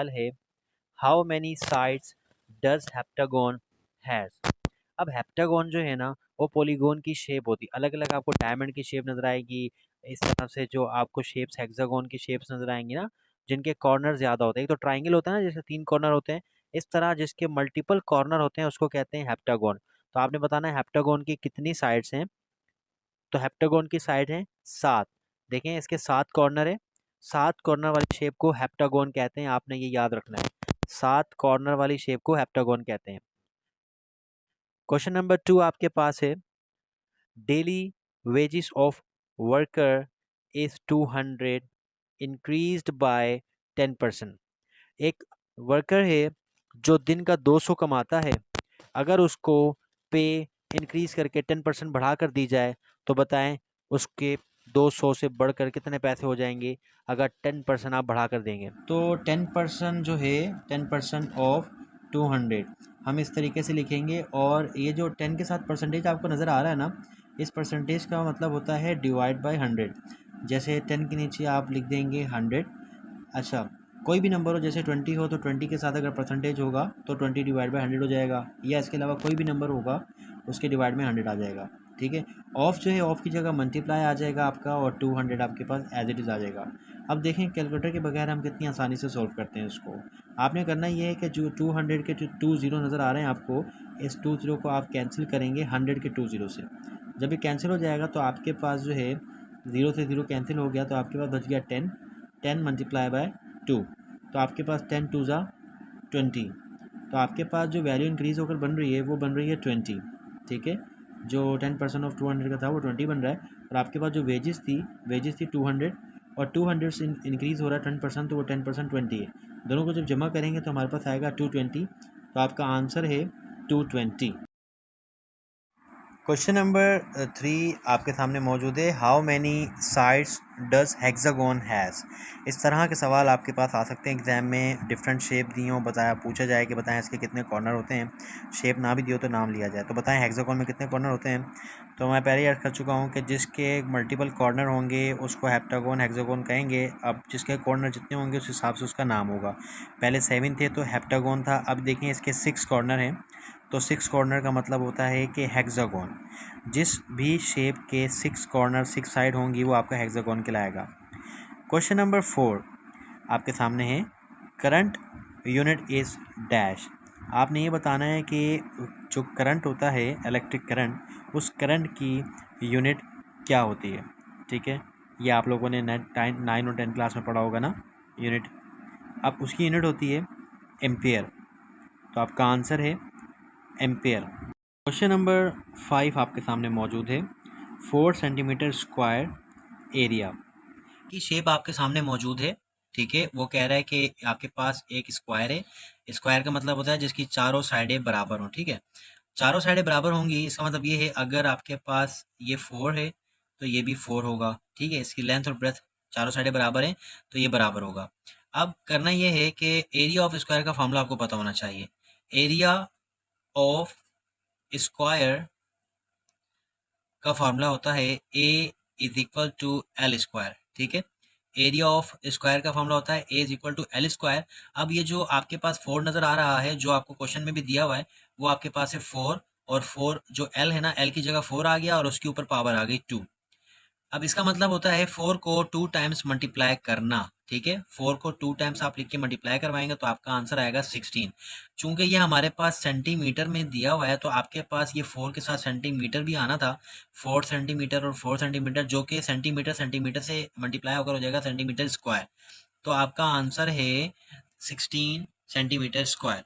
सवाल है how many sides does heptagon has. अब हेप्टागोन जो है ना वो पॉलीगोन की शेप होती है, अलग अलग आपको डायमंड की शेप नजर आएगी, इस तरह से जो आपको शेप्स हेक्सागोन की शेप्स नजर आएंगी ना, जिनके कॉर्नर ज्यादा होते हैं। एक तो ट्राइंगल होता है ना, जैसे 3 कॉर्नर होते हैं, इस तरह जिसके मल्टीपल कॉर्नर होते हैं उसको कहते हैं हेप्टागोन। तो आपने बताना है हेप्टागोन की कितनी साइड्स हैं। तो हेप्टागोन की साइड है 7। देखें इसके 7 कॉर्नर है, 7 कॉर्नर वाली शेप को हेप्टागोन कहते हैं, आपने ये याद रखना है, 7 कॉर्नर वाली शेप को हेप्टागोन कहते हैं। क्वेश्चन नंबर 2 आपके पास है daily wages of worker is 200 increased by 10%। एक वर्कर है जो दिन का 200 कमाता है, अगर उसको पे इंक्रीज करके 10% बढ़ा कर दी जाए तो बताएं उसके 200 से बढ़कर कितने पैसे हो जाएंगे अगर 10% आप बढ़ा कर देंगे। तो 10% जो है 10% ऑफ 200 हम इस तरीके से लिखेंगे, और ये जो 10 के साथ परसेंटेज आपको नज़र आ रहा है ना, इस परसेंटेज का मतलब होता है डिवाइड बाय 100। जैसे 10 के नीचे आप लिख देंगे 100। अच्छा, कोई भी नंबर हो, जैसे 20 हो तो 20 के साथ अगर परसेंटेज होगा तो 20 डिवाइड बाय 100 हो जाएगा, या इसके अलावा कोई भी नंबर होगा उसके डिवाइड में 100 आ जाएगा। ठीक है, ऑफ जो है ऑफ की जगह मल्टीप्लाई आ जाएगा आपका, और 200 आपके पास एज इट इज़ आ जाएगा। अब देखें कैलकुलेटर के बगैर हम कितनी आसानी से सॉल्व करते हैं इसको। आपने करना ये है कि जो 200 के जो 2 ज़ीरो नज़र आ रहे हैं आपको, इस 2 ज़ीरो को आप कैंसिल करेंगे 100 के 2 ज़ीरो से। जब ये कैंसिल हो जाएगा तो आपके पास जो है 0 से 0 कैंसिल हो गया, तो आपके पास बच गया 10, 10 मल्टीप्लाई बाय 2, तो आपके पास 10 टू ज़ा 20। तो आपके पास जो वैल्यू इंक्रीज़ होकर बन रही है वो बन रही है 20। ठीक है, जो 10% ऑफ 200 का था वो 20 बन रहा है, और आपके पास जो वेजेस थी 200, और 200 से इंक्रीज़ हो रहा है 10%, तो वो 10% 20 है। दोनों को जब जमा करेंगे तो हमारे पास आएगा 220। तो आपका आंसर है 220। क्वेश्चन नंबर 3 आपके सामने मौजूद है how many sides does hexagon has. इस तरह के सवाल आपके पास आ सकते हैं एग्जाम में, डिफरेंट शेप दी हो, बताया पूछा जाए कि बताएं इसके कितने कॉर्नर होते हैं, शेप ना भी दियो तो नाम लिया जाए, तो बताएं हेक्सागोन में कितने कॉर्नर होते हैं। तो मैं पहले याद कर चुका हूँ कि जिसके मल्टीपल कॉर्नर होंगे उसको हेप्टागोन हेक्सागोन कहेंगे। अब जिसके कॉर्नर जितने होंगे उस हिसाब से उसका नाम होगा। पहले 7 थे तो हेप्टागोन था, अब देखें इसके 6 कॉर्नर हैं, तो 6 कॉर्नर का मतलब होता है कि हेक्सागोन। जिस भी शेप के 6 कॉर्नर 6 साइड होंगी वो आपका हेक्सागोन कहलाएगा। क्वेश्चन नंबर 4 आपके सामने है करंट यूनिट इज़ डैश। आपने ये बताना है कि जो करंट होता है इलेक्ट्रिक करंट, उस करंट की यूनिट क्या होती है। ठीक है, ये आप लोगों ने 9 और 10 क्लास में पढ़ा होगा ना यूनिट। अब उसकी यूनिट होती है एम्पियर, तो आपका आंसर है एम्पियर। क्वेश्चन नंबर 5 आपके सामने मौजूद है 4 सेंटीमीटर स्क्वायर एरिया की शेप आपके सामने मौजूद है। ठीक है, वो कह रहा है कि आपके पास एक स्क्वायर है, स्क्वायर का मतलब होता है जिसकी चारों साइडें बराबर हों। ठीक है, चारों साइडें बराबर होंगी, इसका मतलब ये है अगर आपके पास ये 4 है तो ये भी 4 होगा। ठीक है, इसकी लेंथ और ब्रेथ चारों साइडें बराबर हैं तो ये बराबर होगा। अब करना ये है कि एरिया ऑफ स्क्वायर का फॉर्मूला आपको पता होना चाहिए। एरिया ऑफ स्क्वायर का फॉर्मूला होता है A is equal to L square. ठीक है, एरिया ऑफ स्क्वायर का फॉर्मूला होता है A is equal to L square. अब ये जो आपके पास 4 नज़र आ रहा है, जो आपको क्वेश्चन में भी दिया हुआ है, वो आपके पास है 4, और 4 जो एल है ना, एल की जगह 4 आ गया और उसके ऊपर पावर आ गई 2। अब इसका मतलब होता है 4 को 2 टाइम्स मल्टीप्लाई करना। ठीक है, 4 को 2 टाइम्स आप लिख के मल्टीप्लाई करवाएंगे तो आपका आंसर आएगा 16। चूंकि ये हमारे पास सेंटीमीटर में दिया हुआ है तो आपके पास ये 4 के साथ सेंटीमीटर भी आना था। 4 सेंटीमीटर और 4 सेंटीमीटर, जो कि सेंटीमीटर सेंटीमीटर से मल्टीप्लाई होकर हो जाएगा सेंटीमीटर स्क्वायर। तो आपका आंसर है 16 सेंटीमीटर स्क्वायर।